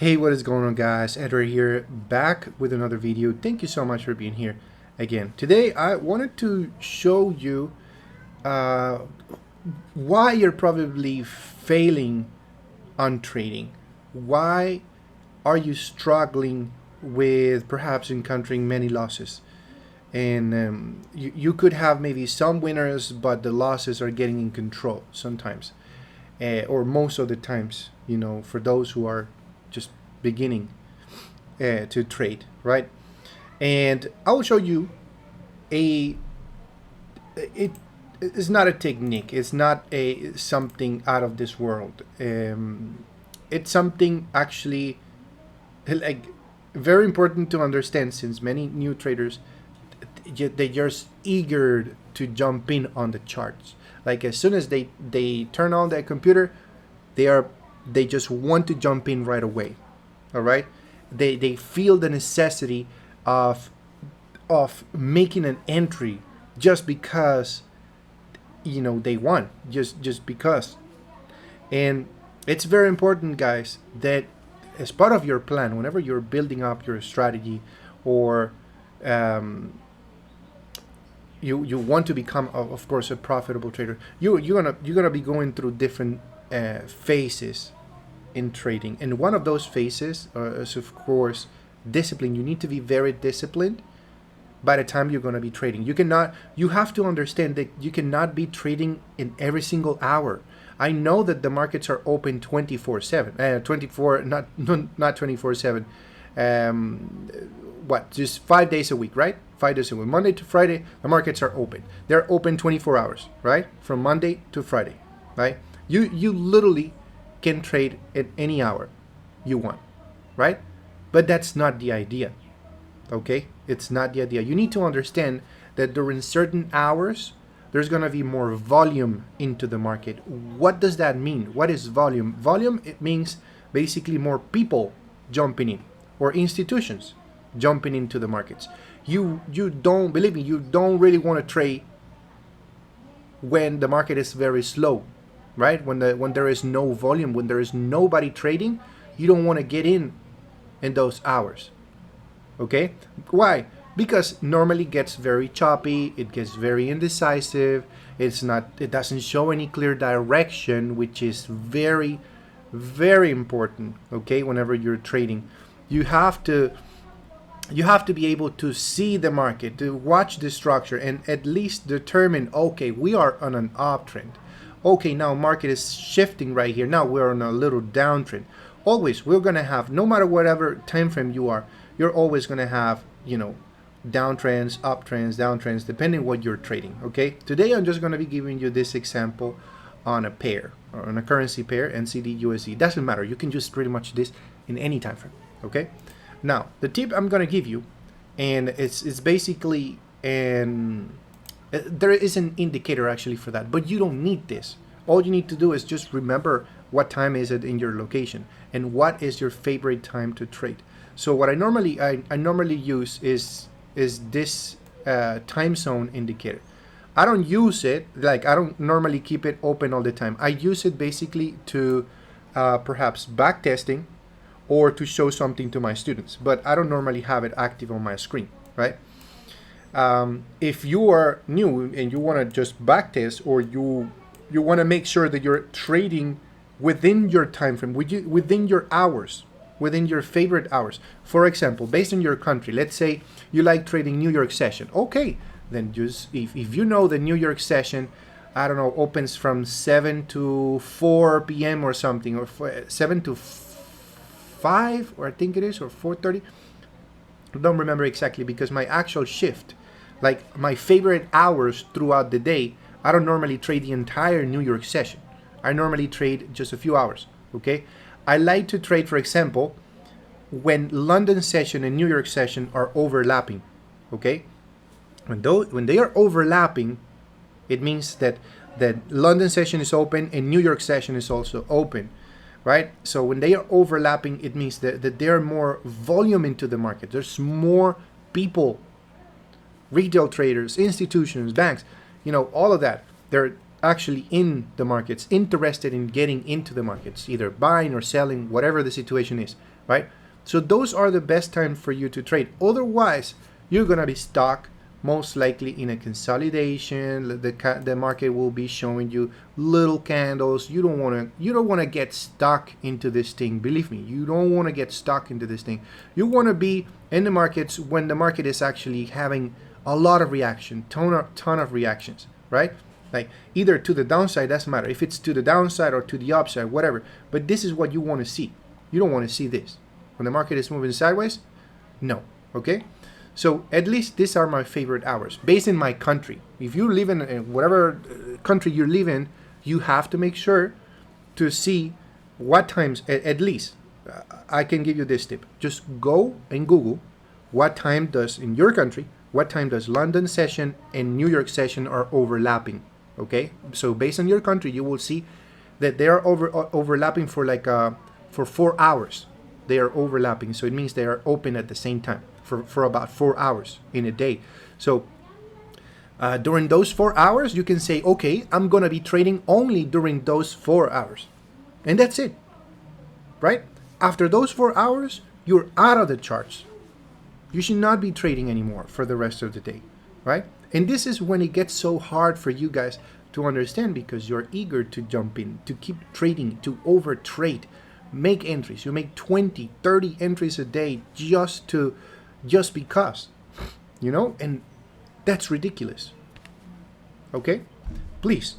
Hey, what is going on, guys? Edward here, back with another video. Thank you so much for being here again. Today I wanted to show you uh, why you're probably failing on trading. Why are you struggling with perhaps encountering many losses? And you could have maybe some winners, but the losses are getting in control sometimes, or most of the times, for those who are just beginning to trade, right? And I will show you a it's not a technique, it's not a something out of this world. It's something actually like very important to understand, since many new traders, they're just eager to jump in on the charts. Like as soon as they turn on their computer, they just want to jump in right away. All right, they feel the necessity of making an entry just because they won, just because. And it's very important, guys, that as part of your plan, whenever you're building up your strategy, or you want to become, of course, a profitable trader, you're gonna be going through different phases in trading. And one of those phases is, of course, discipline. You need to be very disciplined by the time you're going to be trading. You have to understand that you cannot be trading in every single hour. I know that the markets are open 24/7, 24, not 24/7. Just 5 days a week, right? 5 days a week, Monday to Friday, the markets are open. They're open 24 hours, right? From Monday to Friday, right? You literally can trade at any hour you want, right? But that's not the idea. Okay, it's not the idea. You need to understand that during certain hours there's going to be more volume into the market. What does that mean? What is volume? Volume, it means basically more people jumping in, or institutions jumping into the markets. You don't, believe me, you don't really want to trade when the market is very slow, right? When there is no volume, when there is nobody trading, you don't want to get in those hours. Okay, why? Because normally it gets very choppy, it gets very indecisive. It doesn't show any clear direction, which is very, very important. Okay, whenever you're trading, you have to be able to see the market, to watch the structure, and at least determine, okay, we are on an uptrend. Okay, now market is shifting right here. Now we're on a little downtrend. Always, we're gonna have, no matter whatever time frame you are, you're always gonna have, downtrends, uptrends, downtrends, depending what you're trading. Okay, today I'm just gonna be giving you this example on a pair, or on a currency pair, NCD USD. Doesn't matter. You can just pretty much this in any time frame. Okay. Now the tip I'm gonna give you, and it's basically there is an indicator actually for that, but you don't need this. All you need to do is just remember what time is it in your location and what is your favorite time to trade. So what I normally use is this time zone indicator. I don't use it, like I don't normally keep it open all the time. I use it basically to perhaps back testing, or to show something to my students, but I don't normally have it active on my screen, right? If you are new and you want to just backtest, or you want to make sure that you're trading within your time frame, within your hours, within your favorite hours. For example, based on your country, let's say you like trading New York session. Okay, then just if you know the New York session, I don't know, opens from 7 to 4 p.m. or something, or 7 to 5, or I think it is, or 4:30. I don't remember exactly, because my actual shift, like my favorite hours throughout the day, I don't normally trade the entire New York session. I normally trade just a few hours. Okay, I like to trade, for example, when London session and New York session are overlapping. Okay, when they are overlapping, it means that London session is open and New York session is also open, right? So when they are overlapping, it means that there are more volume into the market. There's more people, retail traders, institutions, banks, all of that. actually in the markets, interested in getting into the markets, either buying or selling, whatever the situation is, right? So those are the best time for you to trade. Otherwise, you're gonna be stuck most likely in a consolidation. The market will be showing you little candles. You don't want to get stuck into this thing. Believe me, you don't want to get stuck into this thing. You want to be in the markets when the market is actually having a lot of reaction, ton of reactions, right? Like either to the downside, doesn't matter if it's to the downside or to the upside, whatever. But this is what you want to see. You don't want to see this when the market is moving sideways. No, okay. So at least these are my favorite hours based in my country. If you live in whatever country you live in, you have to make sure to see what times, at least. I can give you this tip. Just go and Google what time does, in your country, what time does London session and New York session are overlapping. Okay, so based on your country, you will see that they are overlapping for like for 4 hours. They are overlapping, so it means they are open at the same time for about 4 hours in a day. So during those 4 hours, you can say, okay, I'm gonna be trading only during those 4 hours, and that's it, right? After those 4 hours, you're out of the charts. You should not be trading anymore for the rest of the day, right? And this is when it gets so hard for you guys to understand, because you're eager to jump in, to keep trading, to over trade, make entries. You make 20, 30 entries a day just because, you know, and that's ridiculous. Okay? Please,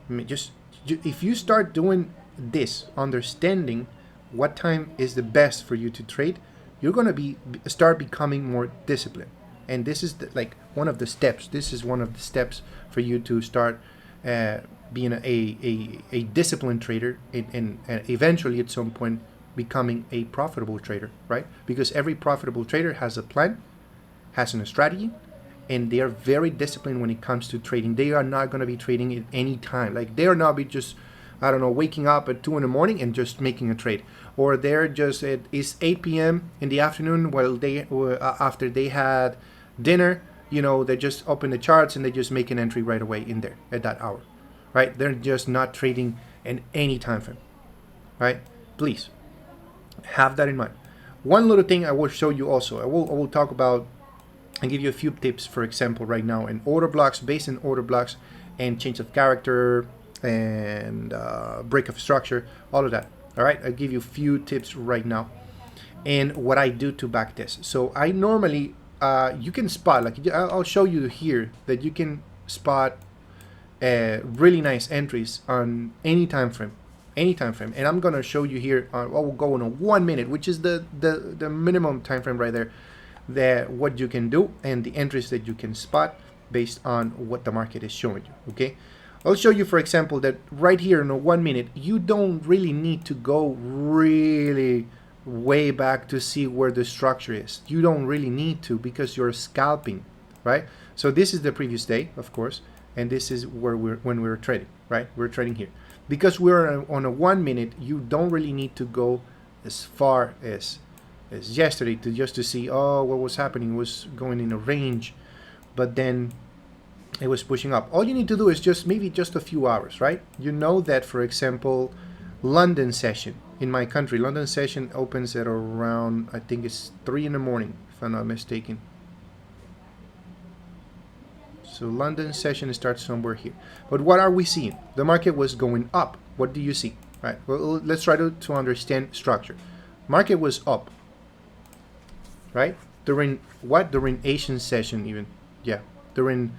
if you start doing this, understanding what time is the best for you to trade, you're going to start becoming more disciplined. And this is like one of the steps. This is one of the steps for you to start being a disciplined trader and eventually at some point becoming a profitable trader, right? Because every profitable trader has a plan, has a strategy, and they are very disciplined when it comes to trading. They are not going to be trading at any time. Like they are not be just, I don't know, waking up at 2 in the morning and just making a trade, or they're just it's 8 p.m. in the afternoon while they after they had dinner, you know, they just open the charts and they just make an entry right away in there at that hour, right? They're just not trading in any time frame, right? Please have that in mind. One little thing I will show you also, I will talk about and give you a few tips, for example, right now in order blocks, based in order blocks and change of character and break of structure, all of that. All right, I'll give you a few tips right now and what I do to back test. So I normally you can spot, like I'll show you here that you can spot really nice entries on any time frame, and I'm gonna show you here on we'll go on a 1 minute, which is the minimum time frame right there, that what you can do and the entries that you can spot based on what the market is showing you. Okay, I'll show you, for example, that right here in a 1 minute, you don't really need to go really way back to see where the structure is. You don't really need to, because you're scalping, right? So this is the previous day, of course, and this is where when we're trading, right? We're trading here. Because we're on a 1 minute, you don't really need to go as far as yesterday to see, oh, what was happening. It was going in a range, but then it was pushing up. All you need to do is just maybe just a few hours, right? You know that, for example, London session in my country, London session opens at around, I think it's 3 in the morning, if I'm not mistaken. So London session starts somewhere here. But what are we seeing? The market was going up. What do you see? Right. Well, let's try to understand structure. Market was up, right? During what? During Asian session even. Yeah. During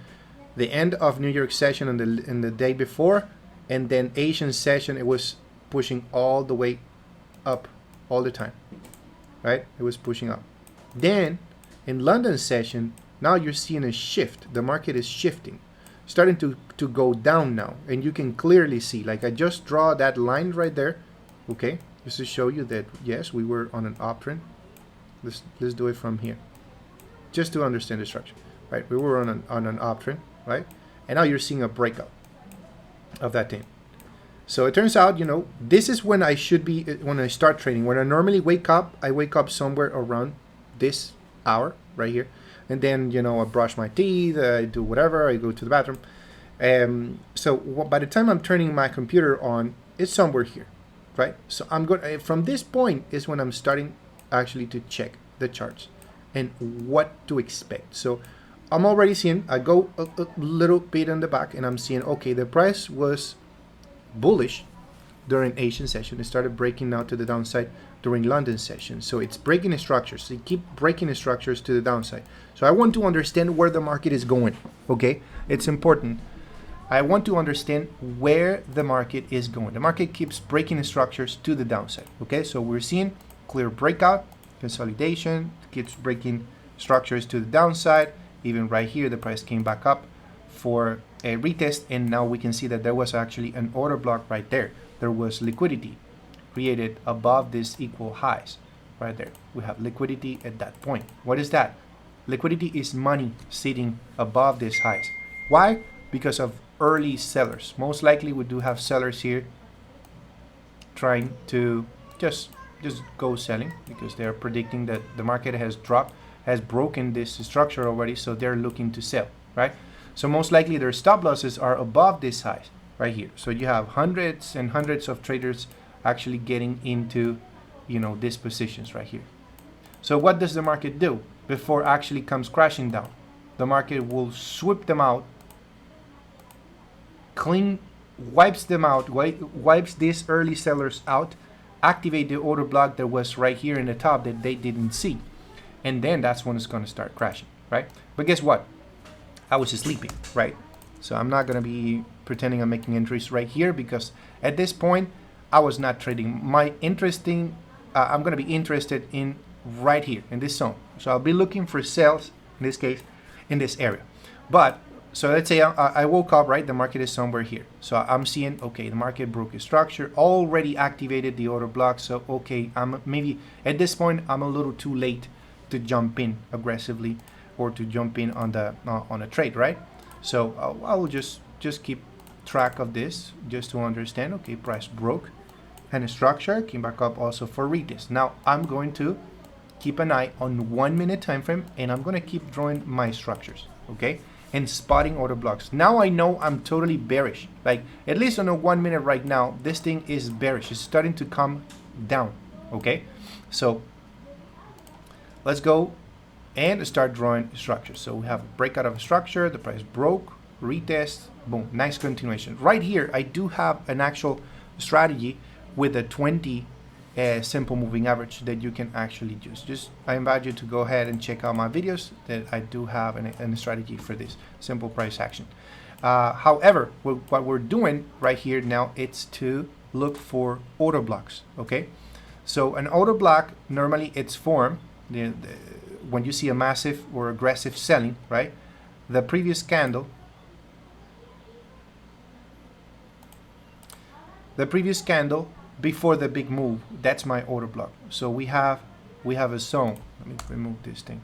the end of New York session and the day before, and then Asian session, it was pushing all the way up all the time, right? It was pushing up. Then in London session, now you're seeing a shift. The market is shifting, starting to go down now, and you can clearly see, like I just draw that line right there, okay, just to show you that yes, we were on an uptrend. Let's do it from here, just to understand the structure, right? We were on an uptrend, right? And now you're seeing a breakout of that thing. So it turns out, you know, this is when I should be, when I start trading. When I normally wake up, I wake up somewhere around this hour right here. And then, you know, I brush my teeth, I do whatever, I go to the bathroom. So by the time I'm turning my computer on, it's somewhere here, right? So I'm going from this point is when I'm starting actually to check the charts and what to expect. So I'm already seeing, I go a little bit in the back and I'm seeing, okay, the price was bullish during Asian session. It started breaking out to the downside during London session. So it's breaking the structures. So you keep breaking the structures to the downside. So I want to understand where the market is going, okay? It's important. I want to understand where the market is going. The market keeps breaking the structures to the downside, okay? So we're seeing clear breakout, consolidation, keeps breaking structures to the downside. Even right here, the price came back up for a retest, and now we can see that there was actually an order block right there. There was liquidity created above these equal highs right there. We have liquidity at that point. What is that? Liquidity is money sitting above these highs. Why? Because of early sellers. Most likely we do have sellers here trying to just go selling because they are predicting that the market has dropped, has broken this structure already, so they're looking to sell, right? So most likely their stop losses are above this highs right here. So you have hundreds and hundreds of traders actually getting into, you know, these positions right here. So what does the market do before actually comes crashing down? The market will sweep them out, wipes them out, wipes these early sellers out, activate the order block that was right here in the top that they didn't see, and then that's when it's going to start crashing, right? But guess what? I was sleeping, right? So I'm not going to be pretending I'm making entries right here because at this point I was not trading. I'm going to be interested in right here in this zone. So I'll be looking for sales in this case in this area. But so let's say I woke up, right? The market is somewhere here. So I'm seeing, okay, the market broke a structure, already activated the order block. So, okay, I'm maybe at this point, I'm a little too late to jump in aggressively or to jump in on a trade, right? So I will just keep track of this just to understand, okay, price broke and the structure came back up also for retest. Now I'm going to keep an eye on 1 minute time frame and I'm going to keep drawing my structures, okay? And spotting order blocks. Now I know I'm totally bearish. Like at least on a 1 minute right now, this thing is bearish. It's starting to come down. Okay, so let's go and start drawing structures. So we have a breakout of a structure. The price broke, retest, boom, nice continuation. Right here, I do have an actual strategy with a 20 simple moving average that you can actually use. I invite you to go ahead and check out my videos that I do have a strategy for this simple price action. However, what we're doing right here now, it's to look for order blocks, okay? So an order block, normally it's formed when you see a massive or aggressive selling, right? The previous candle, before the big move, that's my order block. So we have a zone. Let me remove this thing.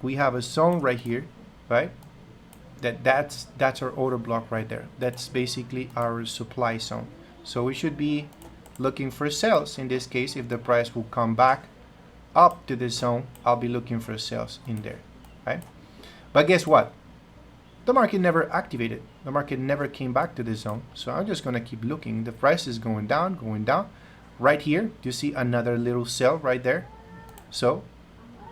We have a zone right here, right? That's our order block right there. That's basically our supply zone. So we should be looking for sales. In this case, if the price will come back up to this zone, I'll be looking for sales in there, right? But guess what? The market never activated. The market never came back to this zone. So I'm just going to keep looking. The price is going down, going down. Right here, you see another little sell right there. So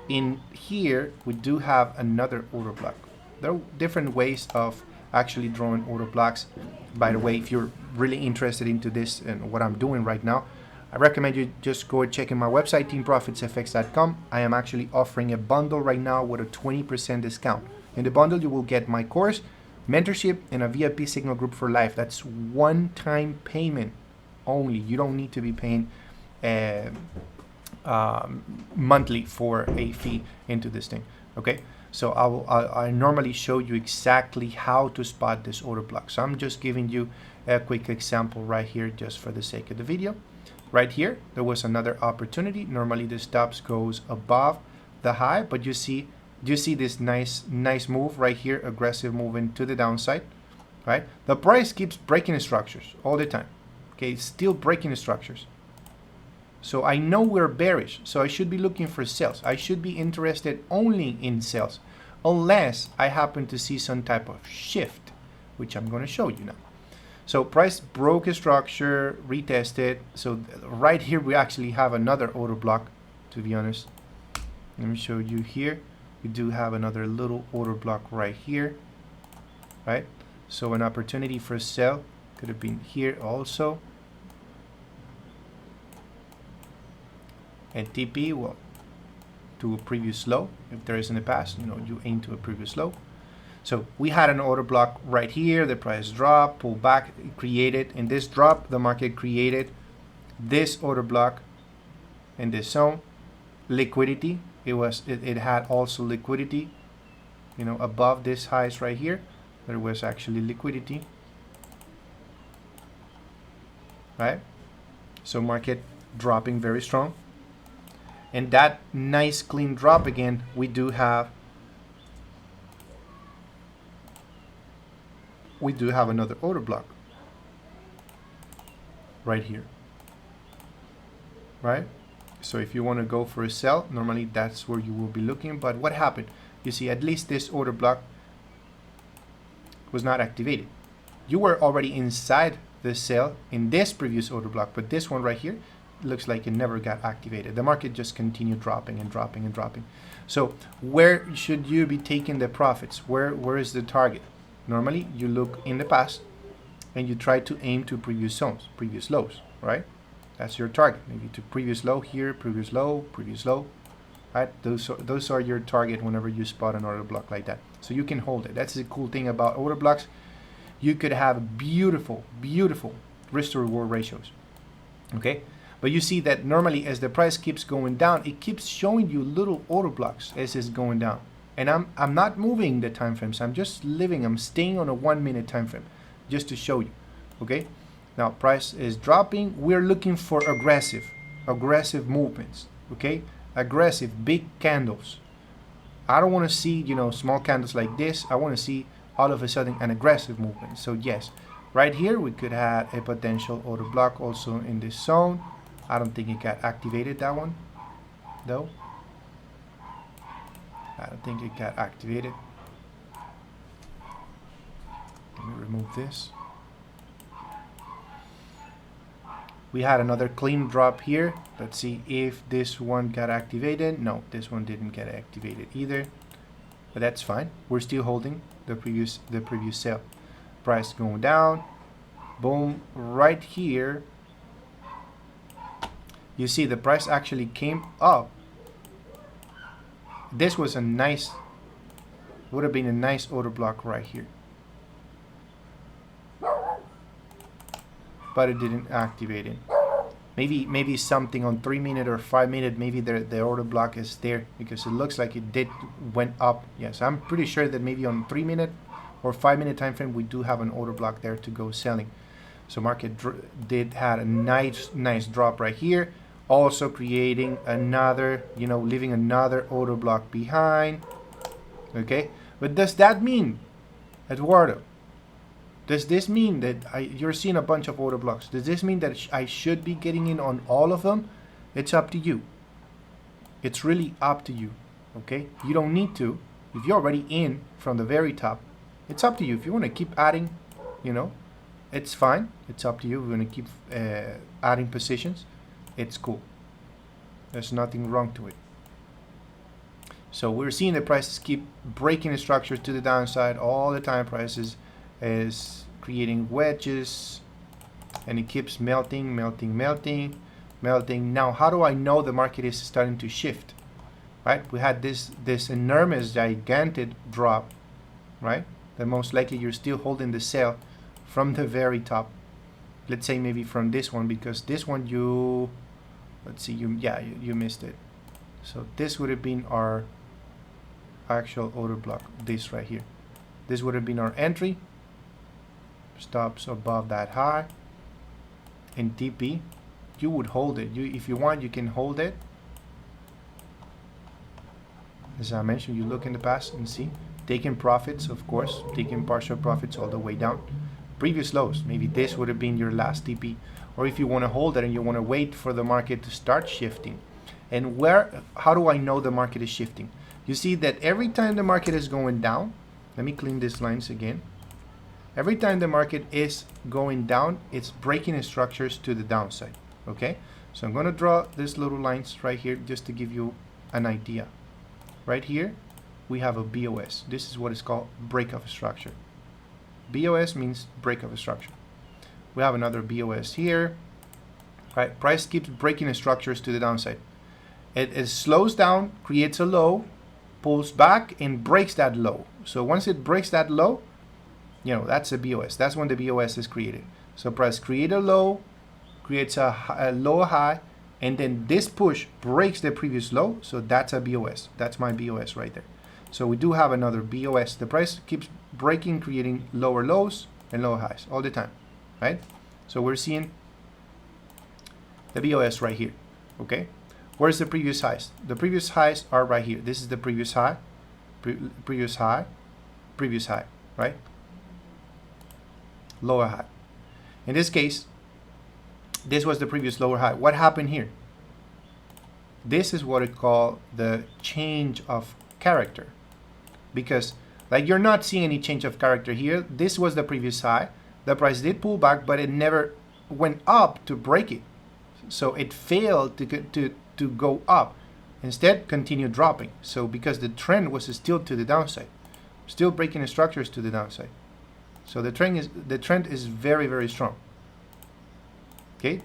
in here, we do have another order block. There are different ways of actually drawing order blocks. By the way, if you're really interested into this and what I'm doing right now, I recommend you just go and check in my website, teamprofitsenglish.com. I am actually offering a bundle right now with a 20% discount. In the bundle, you will get my course, mentorship, and a VIP signal group for life. That's one-time payment only. You don't need to be paying monthly for a fee into this thing. Okay, so I normally show you exactly how to spot this order block. So I'm just giving you a quick example right here, just for the sake of the video. Right here, there was another opportunity. Normally, the stops goes above the high, but you see this nice move right here, aggressive moving to the downside, right? The price keeps breaking the structures all the time. Okay, it's still breaking the structures. So I know we're bearish, so I should be looking for sales. I should be interested only in sales. unless I happen to see some type of shift, which I'm going to show you now. So price broke a structure, retested. So right here we actually have another order block, to be honest. Let me show you here. We do have another little order block right here, right? So an opportunity for sell could have been here also. And TP, well, to a previous low. If there is in the past, you know, you aim to a previous low. So we had an order block right here. The price dropped, pulled back, created. In this drop, the market created this order block in this zone. Liquidity. It had also liquidity, you know, above this highs right here. There was actually liquidity, right? So market dropping very strong. And that nice clean drop again, we do have another order block right here, right? So if you want to go for a sell, normally that's where you will be looking. But what happened? You see, at least this order block was not activated. You were already inside the sell in this previous order block, but this one right here looks like it never got activated. The market just continued dropping and dropping and dropping. So where should you be taking the profits? Where is the target? Normally you look in the past and you try to aim to previous zones, previous lows, right? That's your target. Maybe to previous low here, previous low, right? Those are your target whenever you spot an order block like that. So you can hold it. That's the cool thing about order blocks. You could have beautiful, beautiful risk to reward ratios. Okay? But you see that normally as the price keeps going down, it keeps showing you little order blocks as it's going down. And I'm not moving the time frames. I'm staying on a 1 minute time frame just to show you. Okay? Now price is dropping. We're looking for aggressive movements. Okay? Aggressive big candles. I don't want to see, you know, small candles like this. I want to see all of a sudden an aggressive movement. So yes, right here we could have a potential order block also in this zone. I don't think it got activated, that one, though. I don't think it got activated. Let me remove this. We had another clean drop here. Let's see if this one got activated. No, this one didn't get activated either. But that's fine. We're still holding the previous sell. Price going down. Boom. Right here. You see the price actually came up. This was would have been a nice order block right here. But it didn't activate it. Maybe something on 3 minute or 5 minute, maybe the order block is there because it looks like it went up. Yes, I'm pretty sure that maybe on 3 minute or 5 minute time frame we do have an order block there to go selling. So market had a nice drop right here, also creating another, you know, leaving another order block behind. Okay, but does that mean, Eduardo? Does this mean that you're seeing a bunch of order blocks? Does this mean that I should be getting in on all of them? It's up to you. It's really up to you. Okay? You don't need to. If you're already in from the very top, it's up to you. If you want to keep adding, you know, it's fine. It's up to you. If you want to keep adding positions, it's cool. There's nothing wrong to it. So we're seeing the prices keep breaking the structures to the downside all the time. Prices is creating wedges and it keeps melting. Now how do I know the market is starting to shift? Right, we had this enormous gigantic drop, right? Then most likely you're still holding the sell from the very top. Let's say maybe from this one, because this one you missed it. So this would have been our actual order block, this right here. This would have been our entry. Stops above that high. In TP, you would hold it. If you want, you can hold it. As I mentioned, you look in the past and see. Taking profits, of course. Taking partial profits all the way down. Previous lows. Maybe this would have been your last TP. Or if you want to hold it and you want to wait for the market to start shifting. And how do I know the market is shifting? You see that every time the market is going down, let me clean these lines again. Every time the market is going down, it's breaking structures to the downside, okay? So I'm gonna draw these little lines right here just to give you an idea. Right here, we have a BOS. This is what is called break of structure. BOS means break of structure. We have another BOS here, right? Price keeps breaking structures to the downside. It slows down, creates a low, pulls back, and breaks that low. So once it breaks that low, you know, that's a BOS. That's when the BOS is created. So price create a low, creates a low high, and then this push breaks the previous low. So that's a BOS. That's my BOS right there. So we do have another BOS. The price keeps breaking, creating lower lows and lower highs all the time, right? So we're seeing the BOS right here, okay? Where's the previous highs? The previous highs are right here. This is the previous high, previous high, previous high, right? Lower high. In this case, this was the previous lower high. What happened here? This is what I call the change of character, because like you're not seeing any change of character here. This was the previous high. The price did pull back, but it never went up to break it. So it failed to go up. Instead, continued dropping. So because the trend was still to the downside, still breaking structures to the downside. So the trend is very, very strong. Okay,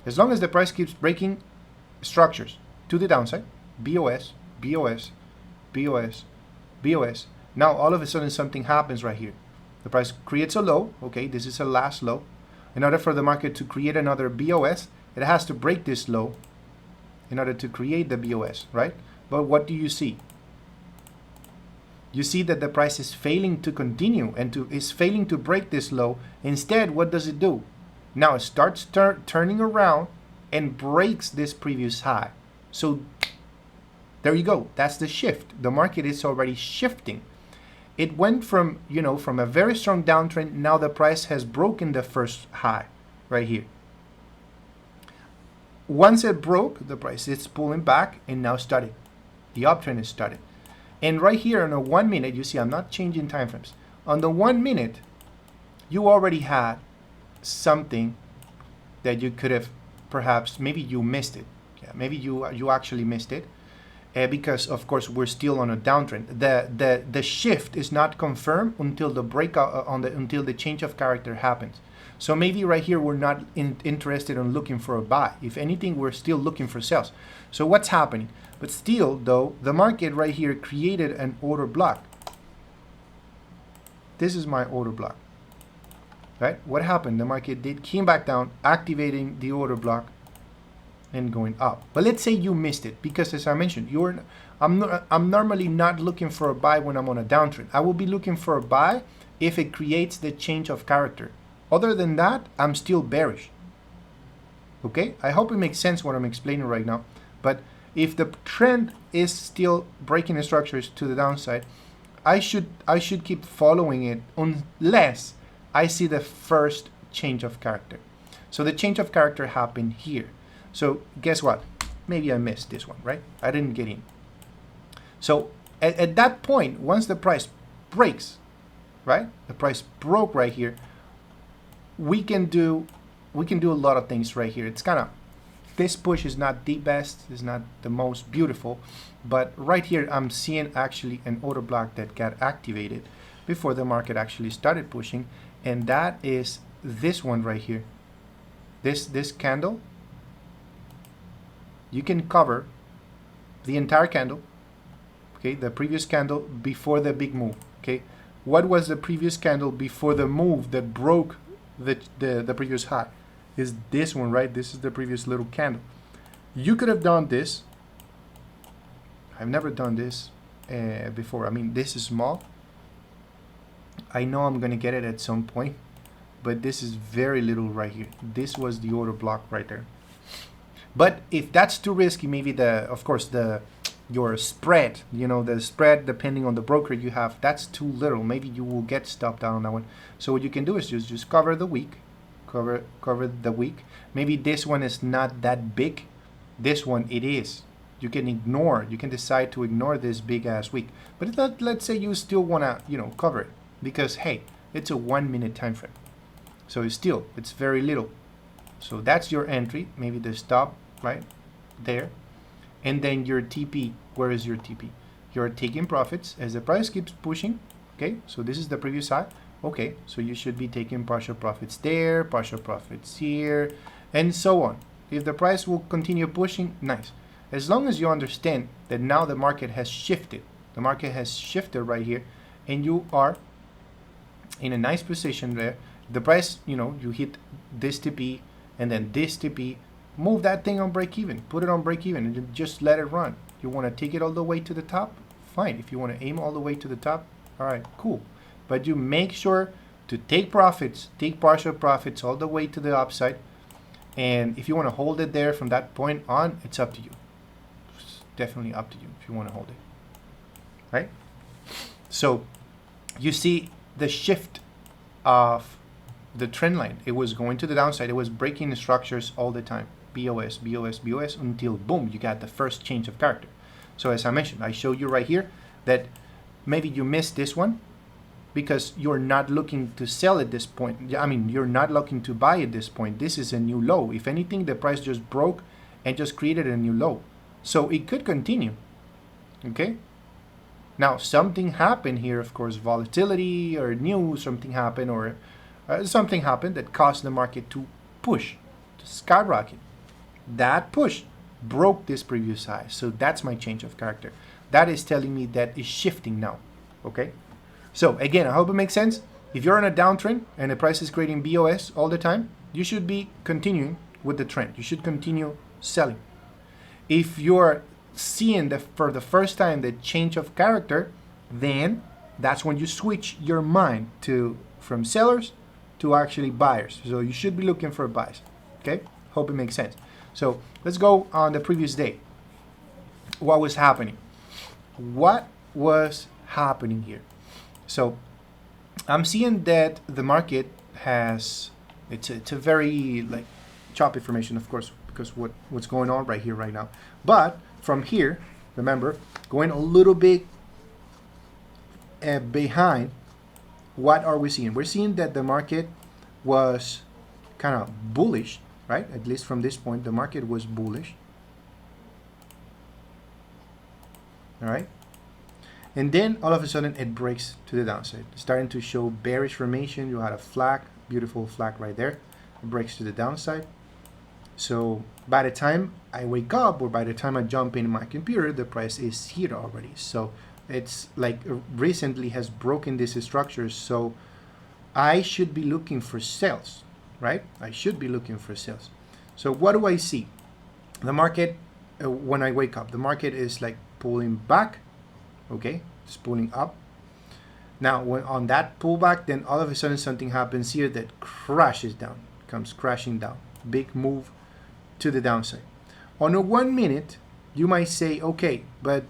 as long as the price keeps breaking structures to the downside, BOS, BOS, BOS, BOS. Now all of a sudden something happens right here. The price creates a low. Okay, this is a last low. In order for the market to create another BOS, it has to break this low in order to create the BOS, right? But what do you see? You see that the price is failing to continue and is failing to break this low. Instead, what does it do? Now it starts turning around and breaks this previous high. So there you go. That's the shift. The market is already shifting. It went from, you know, from a very strong downtrend. Now the price has broken the first high right here. Once it broke, the price is pulling back and now started. The uptrend is started. And right here on a 1 minute, you see I'm not changing time frames. On the 1 minute, you already had something that you could have perhaps, maybe you missed it. Yeah, maybe you actually missed it. Because of course we're still on a downtrend. The shift is not confirmed until the breakout until the change of character happens. So maybe right here we're not interested in looking for a buy. If anything, we're still looking for sales. So what's happening? But still, though, the market right here created an order block. This is my order block. Right? What happened? The market came back down, activating the order block and going up. But let's say you missed it, because as I mentioned, I'm normally not looking for a buy when I'm on a downtrend. I will be looking for a buy if it creates the change of character. Other than that, I'm still bearish. Okay? I hope it makes sense what I'm explaining right now. But if the trend is still breaking the structures to the downside, I should keep following it unless I see the first change of character. So the change of character happened here. So guess what? Maybe I missed this one, right? I didn't get in. So at that point, once the price breaks, right? The price broke right here. We can do a lot of things right here. It's kind of, this push is not the best, it's not the most beautiful, but right here I'm seeing actually an order block that got activated before the market actually started pushing, and that is this one right here. This candle. You can cover the entire candle, okay? The previous candle before the big move, okay? What was the previous candle before the move that broke the previous high? Is this one, right? This is the previous little candle. You could have done this. I've never done this before. I mean, this is small. I know I'm gonna get it at some point, but this is very little right here. This was the order block right there. But if that's too risky, maybe your spread, you know, the spread depending on the broker you have, that's too little. Maybe you will get stopped out on that one. So what you can do is just cover the week, cover the week. Maybe this one is not that big. This one it is. You can ignore, you can decide to ignore this big ass week. But let's say you still want to, cover it because, hey, it's a 1 minute time frame. So it's very little. So that's your entry, maybe the stop right there. And then your TP, where is your TP? You're taking profits as the price keeps pushing. Okay, so this is the previous high. Okay, so you should be taking partial profits there, partial profits here, and so on. If the price will continue pushing, nice. As long as you understand that now the market has shifted right here, and you are in a nice position there. The price, you hit this TP and then this TP, move that thing on break even, put it on break even, and just let it run. You want to take it all the way to the top? Fine. If you want to aim all the way to the top, all right, cool. But you make sure to take profits, take partial profits all the way to the upside. And if you want to hold it there from that point on, it's up to you. It's definitely up to you if you want to hold it. Right? So you see the shift of the trend line. It was going to the downside. It was breaking the structures all the time. BOS, BOS, BOS, until boom, you got the first change of character. So as I mentioned, I showed you right here that maybe you missed this one because you're not looking to sell at this point. I mean, you're not looking to buy at this point. This is a new low. If anything, the price just broke and just created a new low. So it could continue. Okay? Now, something happened here, of course, volatility or news, something happened, or something happened that caused the market to push, to skyrocket. That push broke this previous high. So that's my change of character. That is telling me that it's shifting now. Okay? So again, I hope it makes sense. If you're on a downtrend and the price is creating BOS all the time, you should be continuing with the trend. You should continue selling. If you're seeing for the first time the change of character, then that's when you switch your mind from sellers to actually buyers. So you should be looking for buys. Okay? Hope it makes sense. So let's go on the previous day. What was happening? What was happening here? So I'm seeing that the market has, it's a very choppy formation, of course, because what's going on right here right now. But from here, remember, going a little bit behind, what are we seeing? We're seeing that the market was kind of bullish, right? At least from this point, the market was bullish. All right. And then all of a sudden it breaks to the downside, starting to show bearish formation. You had a flag, beautiful flag right there. It breaks to the downside. So by the time I wake up or by the time I jump in my computer, the price is here already. So it's like recently has broken this structure. So I should be looking for sales, right? I should be looking for sales. So what do I see? The market, when I wake up, the market is like pulling back. Okay, it's pulling up. Now, when on that pullback, then all of a sudden something happens here that crashes down, comes crashing down. Big move to the downside. On a 1 minute, you might say, okay, but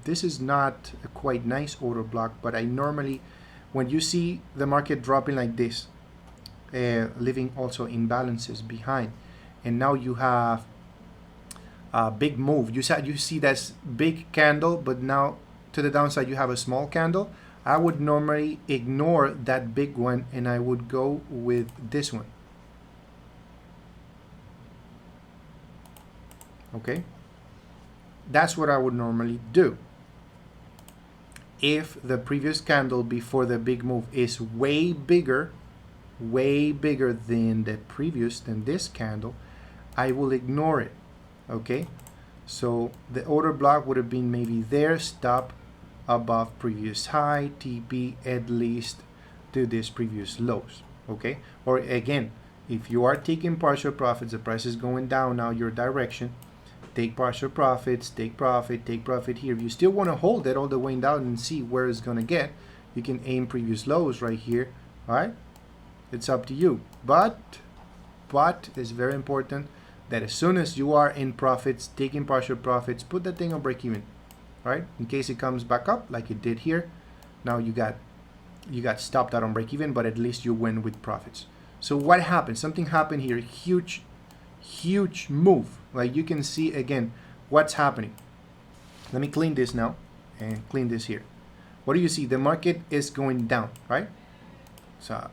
this is not a quite nice order block. But I normally, when you see the market dropping like this, leaving also imbalances behind, and now you have a big move. You see that big candle, but now to the downside you have a small candle. I would normally ignore that big one and I would go with this one. Okay, that's what I would normally do. If the previous candle before the big move is way bigger than the previous, than this candle, I will ignore it. Okay, so the order block would have been maybe there, stop above previous high, TP at least to this previous lows. Okay, or again, if you are taking partial profits, the price is going down now your direction, take partial profits, take profit here. If you still want to hold it all the way down and see where it's going to get, you can aim previous lows right here. All right, it's up to you, but it's very important that as soon as you are in profits, taking partial profits, put that thing on break even, right? In case it comes back up like it did here. Now you got stopped out on break even, but at least you win with profits. So what happened? Something happened here. Huge move. Like you can see again, what's happening? Let me clean this now and clean this here. What do you see? The market is going down, right? So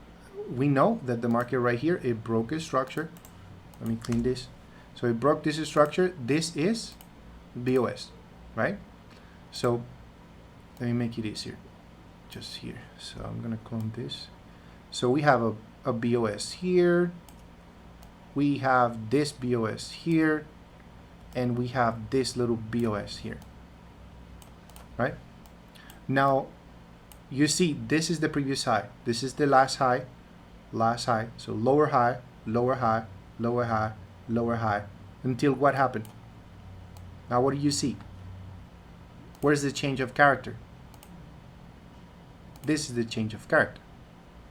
we know that the market right here, it broke a structure. Let me clean this. So it broke this structure. This is BOS, right? So let me make it easier. Just here. So I'm gonna clone this. So we have a BOS here. We have this BOS here. And we have this little BOS here. Right? Now, you see, this is the previous high. This is the last high. Last high. So lower high, lower high, lower high, lower high. Until what happened? Now what do you see? Where's the change of character? This is the change of character.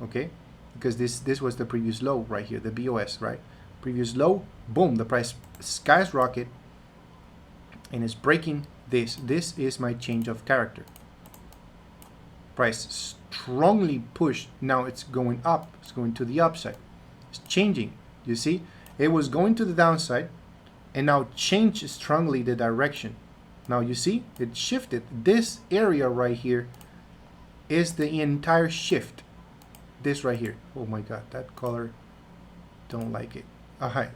Okay? Because this was the previous low right here, the BOS, right? Previous low, boom, the price skyrocket and it's breaking this. This is my change of character. Price strongly pushed. Now it's going up. It's going to the upside. It's changing. You see? It was going to the downside and now changed strongly the direction. Now you see? It shifted. This area right here is the entire shift. This right here. Oh my God, that color. Don't like it. Alright.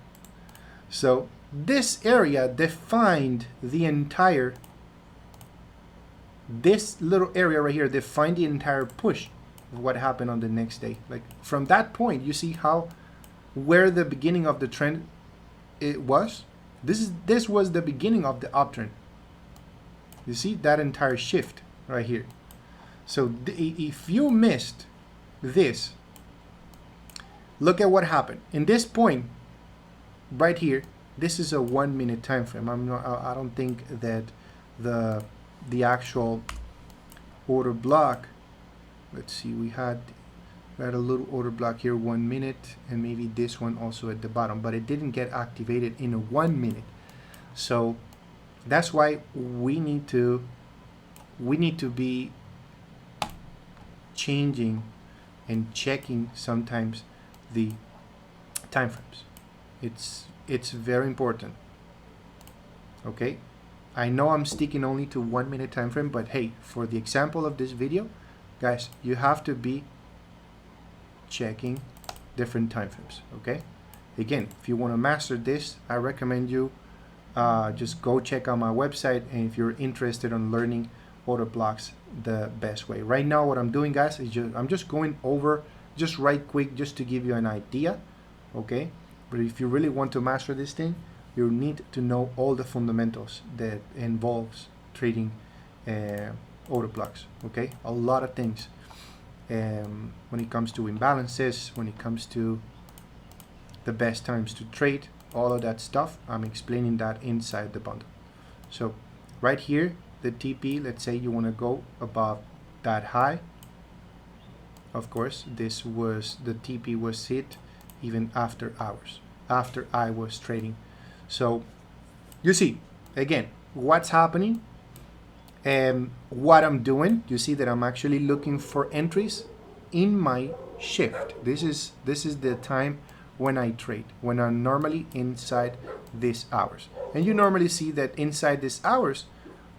So this area defined the entire, this little area right here defined the entire push of what happened on the next day. Like from that point, you see how, where the beginning of the trend it was. This was the beginning of the uptrend. You see that entire shift right here. So if you missed this, look at what happened. In this point, right here, this is a 1 minute time frame. I don't think that the actual order block. Let's see, we had a little order block here, 1 minute, and maybe this one also at the bottom, but it didn't get activated in a 1 minute. So that's why we need to be changing and checking sometimes the time frames. It's very important. Okay, I know I'm sticking only to 1 minute time frame, but hey, for the example of this video, guys, you have to be checking different time frames. Okay, again, if you want to master this, I recommend you just go check out my website, and if you're interested in learning order blocks the best way. Right now what I'm doing, guys, is I'm just going over just right quick just to give you an idea. Okay, but if you really want to master this thing, you need to know all the fundamentals that involves trading order blocks. Okay, a lot of things when it comes to imbalances, when it comes to the best times to trade, all of that stuff, I'm explaining that inside the bundle. So right here, the TP, let's say you want to go above that high. Of course, this was, the TP was hit even after hours, after I was trading. So you see, again, what's happening and what I'm doing. You see that I'm actually looking for entries in my shift. This is the time when I trade, when I'm normally inside these hours. And you normally see that inside these hours,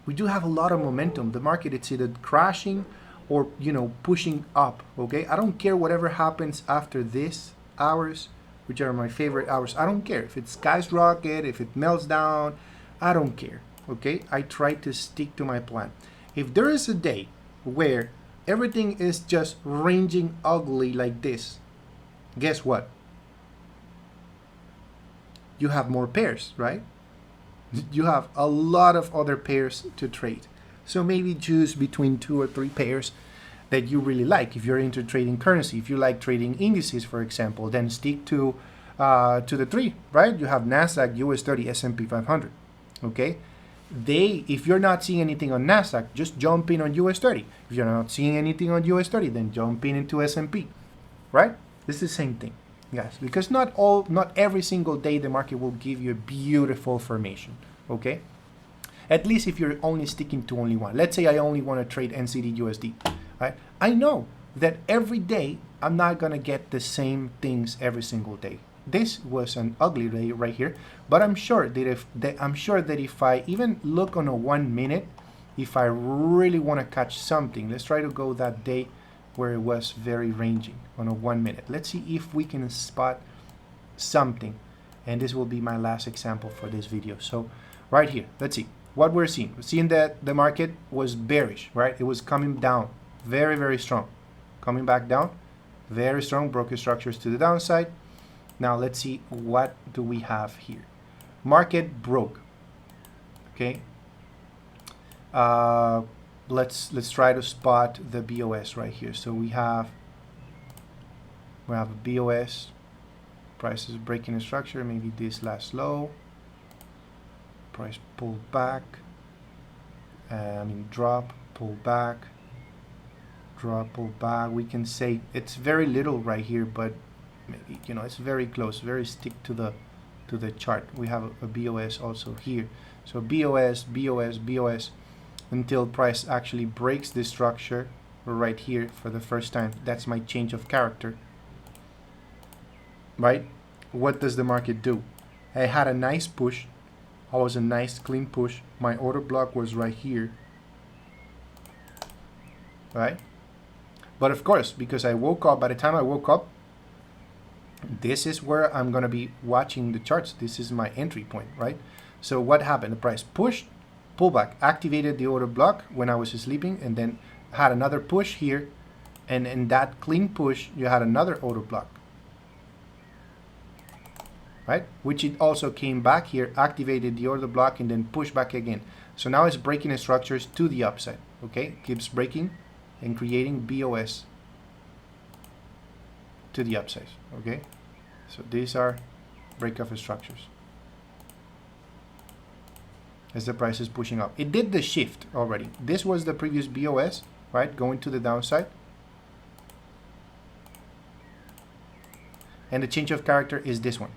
we do have a lot of momentum. The market, it's either crashing or, you know, pushing up. Okay, I don't care whatever happens after this hours, which are my favorite hours. I don't care if it skyrocket, if it melts down, I don't care. Okay, I try to stick to my plan. If there is a day where everything is just ranging ugly like this, guess what? You have more pairs, right? You have a lot of other pairs to trade. So maybe choose between 2 or 3 pairs that you really like. If you're into trading currency, if you like trading indices, for example, then stick to the 3, right? You have Nasdaq, US 30, S&P 500. Okay, if you're not seeing anything on Nasdaq, just jump in on US 30. If you're not seeing anything on US 30, then jump in into S&P, right? It's the same thing, guys, because not every single day the market will give you a beautiful formation. Okay, at least if you're only sticking to only one. Let's say I only want to trade NCD USD, right? I know that every day I'm not gonna get the same things every single day. this was an ugly day right here, but I'm sure that if I even look on a 1 minute, if I really want to catch something, let's try to go that day where it was very ranging on a 1 minute. Let's see if we can spot something, and this will be my last example for this video. So right here, let's see what we're seeing. We're seeing that the market was bearish, right? It was coming down very, very strong, coming back down very strong, broken structures to the downside. Now let's see, what do we have here? Market broke. Okay, let's try to spot the BOS right here. So we have a BOS, prices breaking a structure, maybe this last low, price pulled back, drop, pull back, drop, pull back. We can say it's very little right here, but maybe, it's very close, very stick to the chart. We have a BOS also here. So BOS, BOS, BOS, until price actually breaks this structure right here for the first time. That's my change of character, right? What does the market do? I had a nice push. I was a nice clean push. My order block was right here, right? But of course, because I woke up, by the time I woke up, this is where I'm going to be watching the charts. This is my entry point, right? So what happened? The price pushed, pullback, activated the order block when I was sleeping, and then had another push here. And in that clean push, you had another order block, right? Which it also came back here, activated the order block, and then pushed back again. So now it's breaking the structures to the upside, okay? Keeps breaking and creating BOS to the upside, okay? So these are breakoff structures as the price is pushing up. It did the shift already. This was the previous BOS, right? Going to the downside. And the change of character is this one.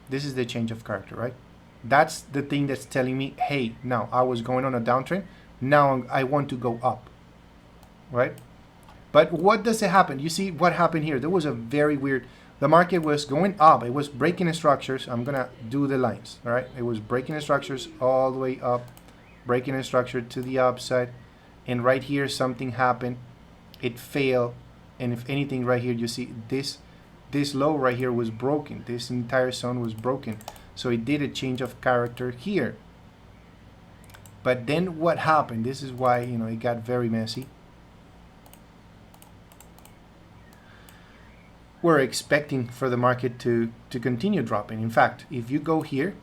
This is the change of character, right? That's the thing that's telling me, hey, now I was going on a downtrend. Now I want to go up, right? But what does it happen? You see what happened here? There was a very weird, the market was going up. It was breaking the structures. I'm going to do the lines, all right? It was breaking the structures all the way up, breaking the structure to the upside. And right here, something happened. It failed. And if anything right here, you see this low right here was broken. This entire zone was broken. So it did a change of character here. But then what happened? This is why, it got very messy. We're expecting for the market to continue dropping. In fact, if you go here,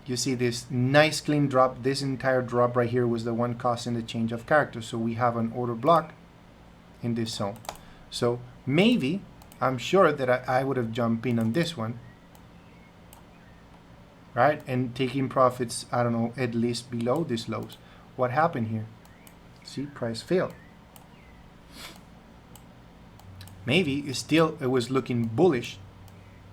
you see this nice clean drop. This entire drop right here was the one causing the change of character. So we have an order block in this zone. So maybe, I'm sure that I would have jumped in on this one, right? And taking profits, I don't know, at least below these lows. What happened here? See, price failed. Maybe it was looking bullish.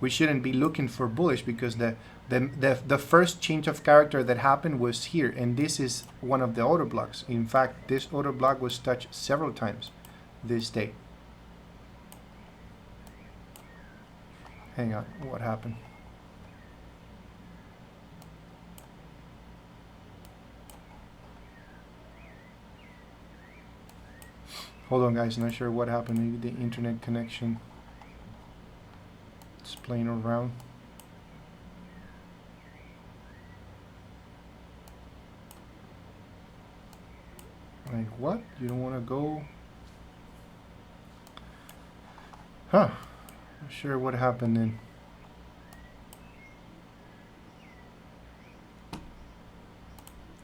We shouldn't be looking for bullish because the first change of character that happened was here, and this is one of the order blocks. In fact, this order block was touched several times this day. Hang on, what happened? Hold on, guys, not sure what happened. Maybe the internet connection is playing around. Like, what? You don't want to go? Huh. Not sure what happened then.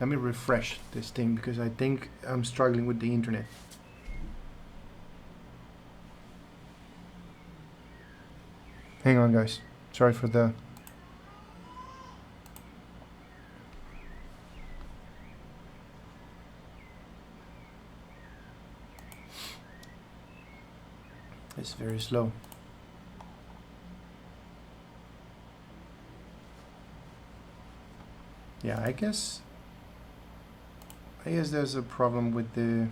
Let me refresh this thing because I think I'm struggling with the internet. Hang on, guys. Sorry for the... It's very slow. Yeah, I guess there's a problem with the...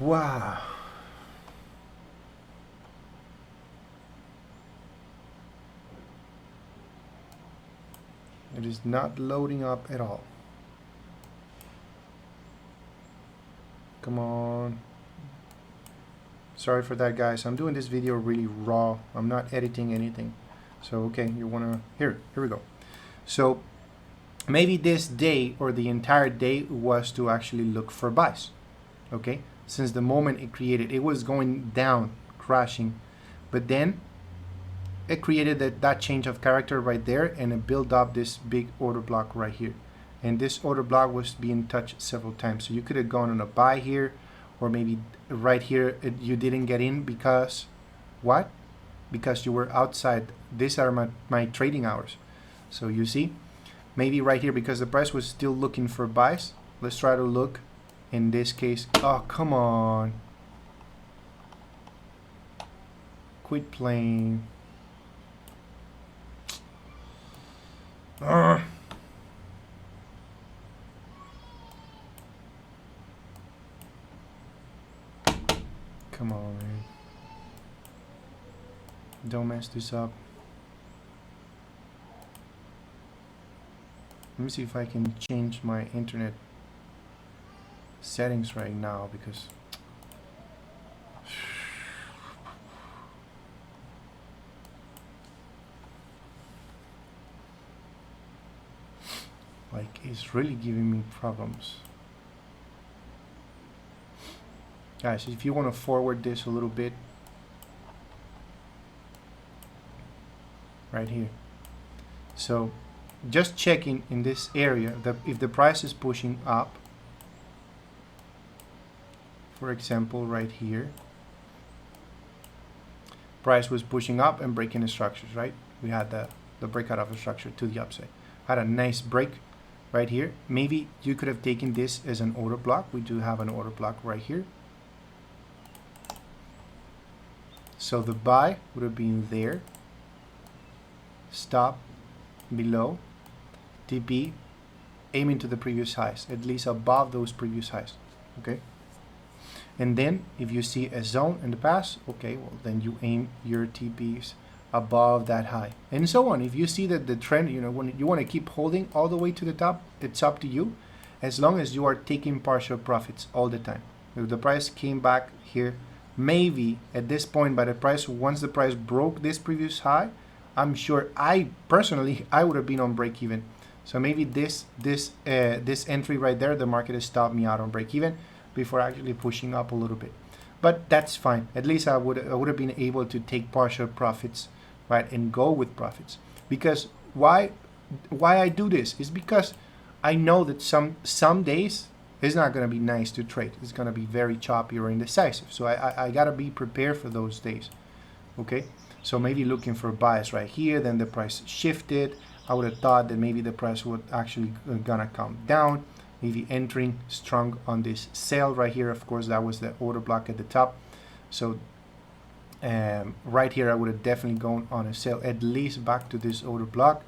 Wow. It is not loading up at all. Come on. Sorry for that, guys. I'm doing this video really raw. I'm not editing anything. So, okay, you want to... Here we go. So, maybe this day or the entire day was to actually look for buys. Okay? Since the moment it created, it was going down, crashing. But then, it created that change of character right there, and it built up this big order block right here. And this order block was being touched several times. So you could have gone on a buy here, or maybe right here you didn't get in because what? Because you were outside. These are my trading hours. So you see, maybe right here because the price was still looking for buys. Let's try to look in this case. Oh, come on. Quit playing. Come on, man. Don't mess this up. Let me see if I can change my internet settings right now, because like it's really giving me problems. Guys, if you want to forward this a little bit, right here. So just checking in this area that if the price is pushing up, for example, right here, price was pushing up and breaking the structures, right? We had the breakout of a structure to the upside. Had a nice break right here. Maybe you could have taken this as an order block. We do have an order block right here. So the buy would have been there. Stop below. TP aiming to the previous highs, at least above those previous highs. Okay. And then if you see a zone in the past, okay, well then you aim your TPs above that high, and so on. If you see that the trend, you know, when you want to keep holding all the way to the top, it's up to you, as long as you are taking partial profits all the time. If the price came back here, maybe at this point, by the price, once the price broke this previous high, I'm sure I personally would have been on break even. So maybe this entry right there, the market has stopped me out on break even before actually pushing up a little bit. But that's fine. At least I would have been able to take partial profits, right, and go with profits. Because why I do this is because I know that some days it's not going to be nice to trade. It's going to be very choppy or indecisive. So I got to be prepared for those days. Okay? So maybe looking for buys right here, then the price shifted. I would have thought that maybe the price would actually gonna come down. Maybe entering strong on this sell right here. Of course, that was the order block at the top. So right here, I would have definitely gone on a sell, at least back to this order block.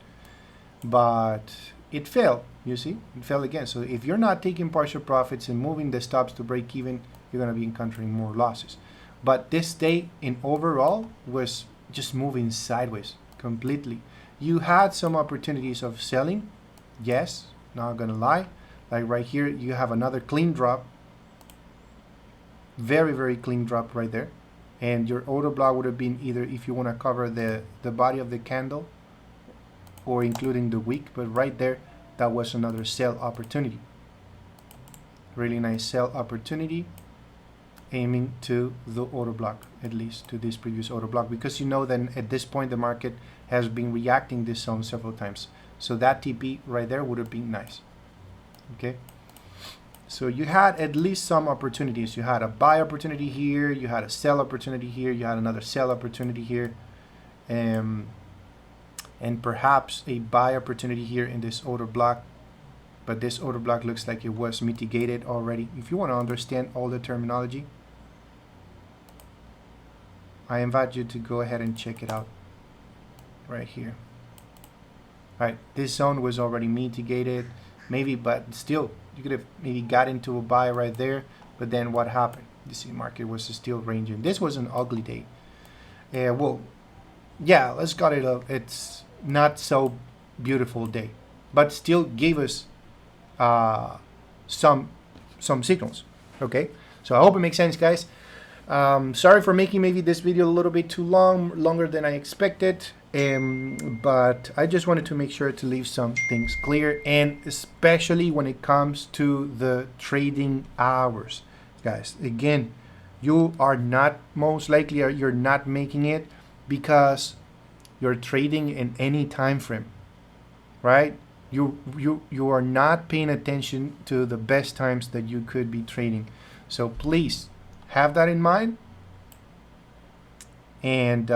But it fell, you see, it fell again. So if you're not taking partial profits and moving the stops to break even, you're gonna be encountering more losses. But this day in overall was just moving sideways completely. You had some opportunities of selling, yes, not gonna lie. Like right here, you have another clean drop, very, very clean drop right there. And your order block would have been either if you want to cover the body of the candle or including the wick, but right there, that was another sell opportunity. Really nice sell opportunity, aiming to the order block, at least to this previous order block, because you know then at this point the market has been reacting this zone several times. So that TP right there would have been nice. Okay, so you had at least some opportunities. You had a buy opportunity here, you had a sell opportunity here, you had another sell opportunity here, and perhaps a buy opportunity here in this order block. But this order block looks like it was mitigated already. If you want to understand all the terminology, I invite you to go ahead and check it out right here. All right, this zone was already mitigated, maybe, but still, you could have maybe got into a buy right there, but then what happened? You see, market was still ranging. This was an ugly day. Well, yeah, let's cut it up. It's not so beautiful day, but still gave us some signals. Okay, so I hope it makes sense, guys. Sorry for making maybe this video a little bit too longer than I expected. But I just wanted to make sure to leave some things clear, and especially when it comes to the trading hours, guys. Again, you are not, most likely you're not making it because you're trading in any time frame, right? You are not paying attention to the best times that you could be trading. So please have that in mind, and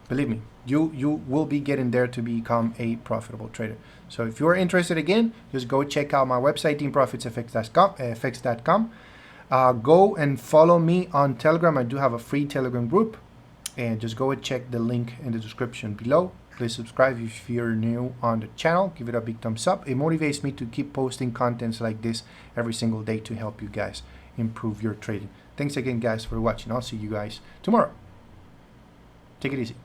believe me, you will be getting there to become a profitable trader. So if you're interested, again, just go check out my website, teamprofitsenglish.com. Go and follow me on Telegram. I do have a free Telegram group, and just go and check the link in the description below. Please subscribe if you're new on the channel. Give it a big thumbs up. It motivates me to keep posting contents like this every single day to help you guys improve your trading. Thanks again, guys, for watching. I'll see you guys tomorrow. Take it easy.